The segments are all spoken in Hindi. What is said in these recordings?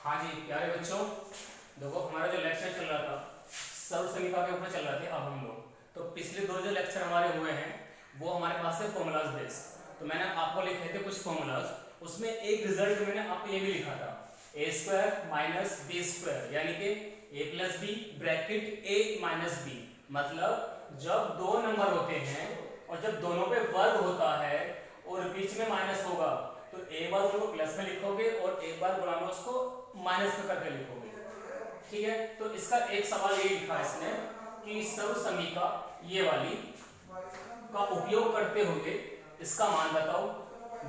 हाँ जी प्यारे बच्चों, देखो हमारा जो लेक्चर चल रहा था सर्व समीकरण के ऊपर चल रहा थे। अब हम लोग तो पिछले दो जो लेक्चर हमारे हुए हैं वो हमारे पास है फॉर्मूलाज बेस। तो मैंने आपको लिखे थे कुछ फॉर्मूलाज, उसमें एक रिजल्ट मैंने आपको ये भी लिखा था ए स्क्वायर माइनस बी स्क्वायर, यानी कि ए प्लस बी ब्रैकेट ए माइनस बी। मतलब जब दो नंबर होते हैं और जब दोनों पे वर्ग होता है और बीच में माइनस होगा तो एक बार उनको प्लस में लिखोगे और एक बार गुणा में उसको माइनस में करके लिखोगे। ठीक है, तो इसका एक सवाल ये लिखा है इसने कि सर्व समीका ये वाली का उपयोग करते हुए इसका मान बताओ,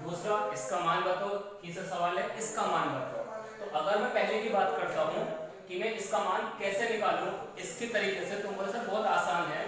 दूसरा इसका मान बताओ, तीसरा सवाल है इसका मान बताओ। तो अगर मैं पहले की बात करता हूं कि मैं इसका मान कैसे निकालूं इसके तरीके से, तो मुझे बहुत आसान है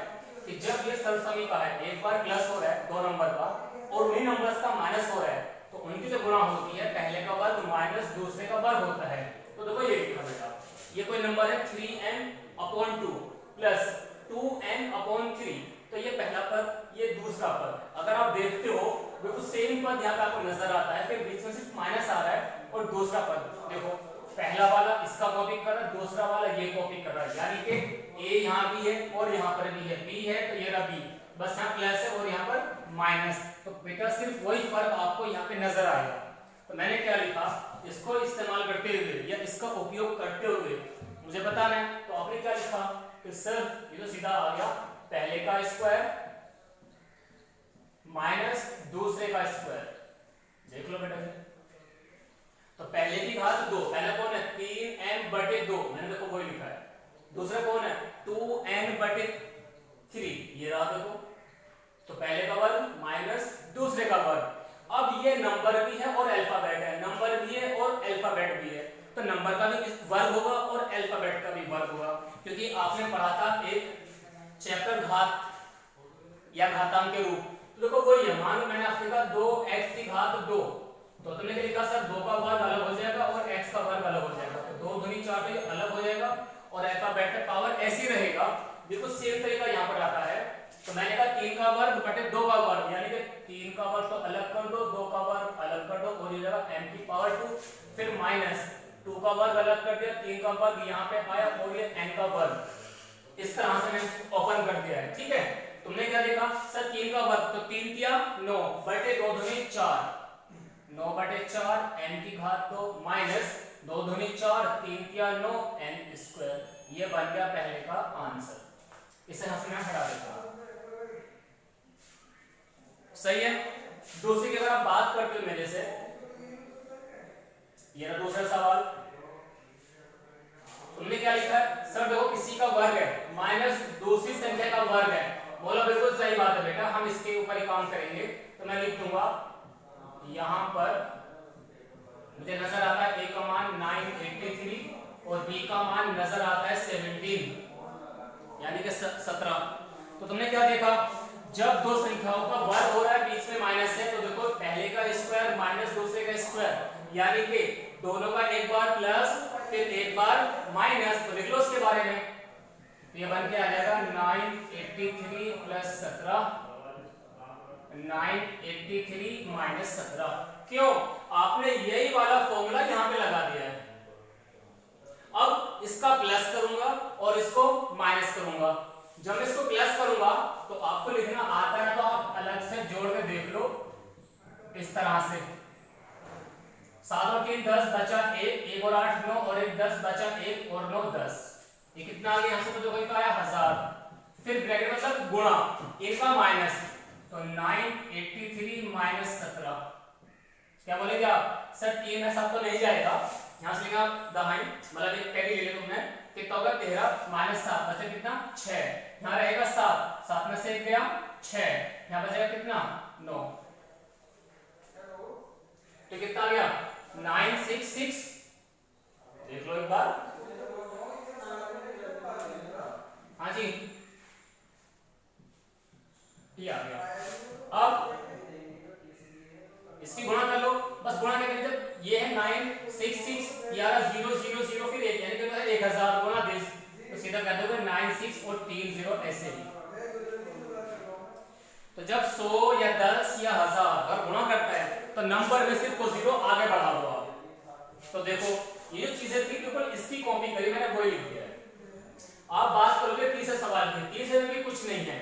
कि जब ये सर्व समीका है एक बार प्लस हो रहा है दो नंबर का और उन्हीं नंबर्स का माइनस हो रहा है तो उनकी जो गुणा होती है पहले का वर्ग माइनस दूसरे का वर्ग होता है। तो देखो ये लिखा बेटा, ये कोई नंबर है 3n/2 प्लस 2n/3, तो ये पहला पद ये दूसरा पद। अगर आप देखते हो बिल्कुल सेम पद यहाँ पे आपको नजर आता है, फिर बीच में सिर्फ माइनस आ रहा है और दूसरा पद देखो पहला वाला इसका कॉपी कर रहा है, दूसरा वाला ये कॉपी कर रहा है, यानी कि a यहाँ भी है और यहाँ पर भी है, b है तो ये रहा b, बस यहाँ प्लस है और यहाँ पर माइनस। तो बेटा सिर्फ वही फर्क आपको यहाँ पे नजर आएगा। तो मैंने क्या लिखा, इसको इस्तेमाल करते हुए या इसका उपयोग करते हुए मुझे बताना है। तो आपने क्या लिखा कि सर ये तो सीधा आ गया पहले का स्क्वायर माइनस दूसरे का स्क्वायर। देख लो बेटा जी, तो पहले की घात 2, पहला कौन है 3n/2, मैंने देखो वही लिखा है। दूसरा कौन है 2n/3, ये रहा देखो। तो पहले का वर्ग माइनस दूसरे का वर्ग। अब ये नंबर भी है और अल्फाबेट है, नंबर भी है और अल्फाबेट भी है, तो नंबर का भी वर्ग होगा और अल्फाबेट का भी वर्ग होगा, क्योंकि आपने पढ़ा था एक चैप्टर घात या घातांक के रूप। तो देखो वही है, मान लो मैंने आपसे कहा 2x की घात 2, तो तुमने क्या लिखा सर 2 का वर्ग अलग हो जाएगा और x का वर्ग अलग हो जाएगा, तो 2 दूनी 4 तो ये अलग हो जाएगा और अल्फाबेट का पावर ऐसे रहेगा। बिल्कुल सेम तरीका यहाँ पर आता है। तो मैंने कहा 3 का वर्ग बटे 2 का वर्ग, यानी कि 3 का वर्ग तो अलग कर दो, 2 का वर्ग अलग कर दो और ये जगह m की पावर 2, फिर माइनस 2 का वर्ग अलग कर दिया, 3 का वर्ग यहाँ पे आया और ये n का वर्ग। इस तरह से मैंने ओपन कर दिया है। ठीक है, तुमने क्या देखा सर 3 का वर्ग, तो 3 किया 9 बटे 2 दूनी 4, 9/4 n की घात 2 माइनस 2 दूनी 4, 3 किया 9 n²। ये बन गया पहले का आंसर। इसे हंसना हटा देता हूं, सही है। दूसरी की अगर आप बात करते हो मेरे से, ये रहा दूसरा सवाल। तुमने क्या लिखा है सर देखो किसी का वर्ग है माइनस दूसरी संख्या का वर्ग है। बोला बिल्कुल सही बात है बेटा, हम इसके ऊपर ही काम करेंगे। तो मैं लिख दूंगा यहां पर मुझे नजर आता है a का मान 983 और b का मान नजर आता है 17, यानी कि 17। तो तुमने क्या देखा, जब दो संख्याओं का वर्ग हो रहा है बीच में माइनस है, तो देखो पहले का स्क्वायर माइनस दूसरे का स्क्वायर, यानी कि दोनों का एक बार प्लस फिर एक बार माइनस। तो लिख लो उसके बारे में, ये बन के आ जाएगा 983 प्लस 17, 983 माइनस 17। क्यों, आपने यही वाला फॉर्मूला यहां पे लगा दिया है। अब इसका प्लस करूंगा और इसको माइनस करूंगा। जब मैं इसको प्लस करूंगा तो आपको लिखना आता है तो आप अलग से जोड़ के देख लो इस तरह से। 7 और 3 10 बचा 1, 1 और 8 9 और 1 10 बचा 1 और 9 10। ये कितना आ गया यहां से, तो जो कोई का आया 1000, फिर ब्रैकेट मतलब गुणा इनका माइनस, तो 983 माइनस 17। क्या बोलेंगे आप सर 3 में 7 तो नहीं जाएगा, यहां से लेंगे आप दहाई मतलब एक कैरी ले लो तुमने, कितना होगा 13 माइनस 7 बचा कितना 6, यहां रहेगा 7, 7 में से 1 गया 6, यहां बचेगा कितना 9, तो कितना आ गया 966। देख लो एक बार, हाँ जी ये आ गया। अब इसकी गुणा कर लो, बस गुणा करके जब ये है 966 11 0 0 0 फिर 1, यानी कि 1000 गुणा 10, तो सीधा कर दोगे 96 और 3 0 ऐसे ही। तो जब 100 या 10 या 1000 अगर गुणा करता है तो नंबर में सिर्फ को 0 आगे बढ़ा दो आप। तो देखो ये जो चीजें कॉपी करी मैंने वही लिख दिया है। आप बात करोगे तीसरे सवाल की, तीसरे में भी कुछ नहीं है।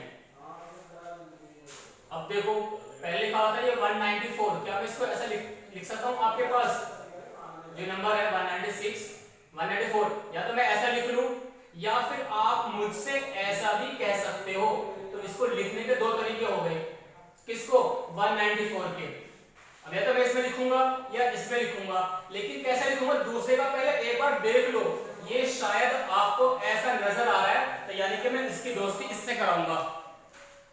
अब देखो पहले लिखा होता है ये 194, क्या मैं इसको ऐसा लिख सकता हूँ? आपके पास जो नंबर है 196 194, या तो मैं ऐसा लिख लूं या फिर आप मुझसे ऐसा भी कह सकते हो। तो इसको लिखने के दो तरीके हो गए। किसको? 194 के। अब या तो मैं इसमें लिखूंगा या इसमें लिखूंगा, लेकिन कैसे लिखूंगा दूसरे का पहले एक बार देख लो। ये शायद आपको ऐसा नजर आ रहा है, तो यानी कि मैं इसकी दोस्ती इससे कराऊंगा।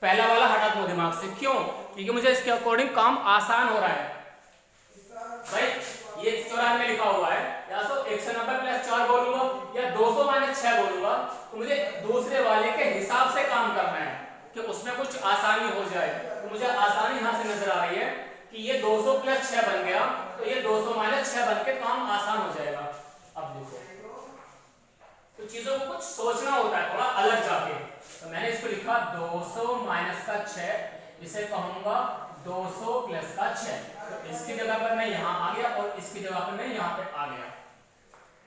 पहला वाला हटा दो दिमाग से। क्यों? क्योंकि मुझे इसके अकॉर्डिंग काम आसान हो रहा है। भाई ये 94 में लिखा हुआ है, या तो 190 प्लस 4 बोलूंगा या 200 माइनस 6 बोलूंगा, तो मुझे दूसरे वाले के हिसाब से काम करना है कि उसमें कुछ आसानी हो जाए। तो मुझे आसानी यहां से नजर आ रही है कि ये 200 प्लस 6 बन गया, तो ये 200 माइनस 6 बन के काम आसान हो जाएगा। अब देखो तो चीजों को कुछ सोचना होता है थोड़ा अलग जाके। तो मैंने इसको लिखा 200 माइनस का 6, इसे कहूंगा 200 प्लस का 6। तो इसकी जगह पर मैं यहां आ गया और इसकी जगह पर मैं यहां पे आ गया।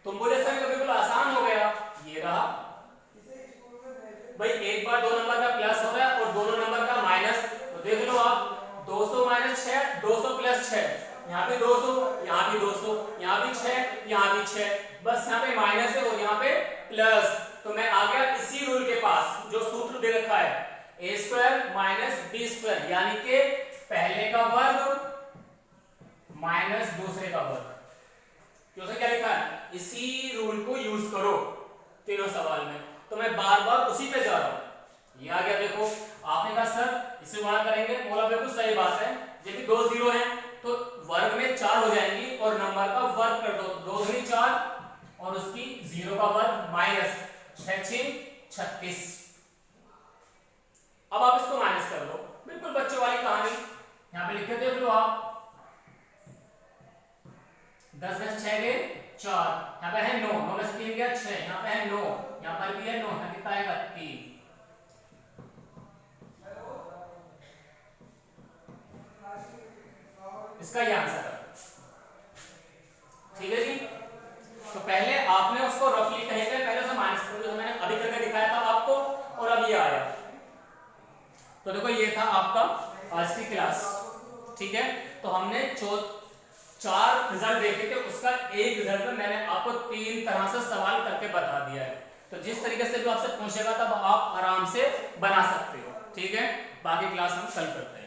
तुम बोले सर तो बिल्कुल आसान हो गया। ये रहा भाई, एक बार दो नंबर का प्लस हो रहा है और दोनों नंबर का माइनस। तो देख लो आप 200 माइनस 6, 200 प्लस 6, यहाँ पे 200, यहाँ भी 200, यहाँ भी 6, यहाँ भी 6, बस यहाँ पे माइनस है और यहाँ पे प्लस। तो मैं आ गया इसी रूल के पास जो सूत्र दे रखा है, a square minus B square, यानी कि पहले का वर्ग माइनस दूसरे का वर्ग। क्योंकि क्या लिखा है? इसी रूल को यूज करो तीनों सवाल में। तो मैं बार बार उसी पे जा रहा हूं। ये आ गया देखो। आपने कहा सर इसे गुणा करेंगे, बोला बिल्कुल सही बात है। जब दो जीरो है तो वर्ग में 4 हो जाएंगी और नंबर का वर्ग कर दो, 2 दूनी 4 और उसकी जीरो का वर्ग माइनस 6 6 36। अब आप इसको माइनस कर लो, बिल्कुल बच्चों वाली कहानी। यहां पे लिखे देख लो आप, 10 10 6 गए 4, यहाँ पे है 9, 9 में से 3 गया 6, यहाँ पे है 9, यहाँ पर भी है 9, यहाँ कितना आएगा 3। इसका ये आंसर है। ठीक है जी। तो पहले आपने उसको रफली कहीं पे पहले उसे माइनस कर, जो मैंने अभी करके दिखाया था आपको, और अब ये आया। तो देखो ये था आपका आज की क्लास। ठीक है, तो हमने 4 रिजल्ट देखे थे, उसका एक रिजल्ट में मैंने आपको 3 तरह से सवाल करके बता दिया है। तो जिस तरीके से जो आपसे पूछेगा तब आप आराम से बना सकते हो। ठीक है, बाकी क्लास हम कल करते हैं।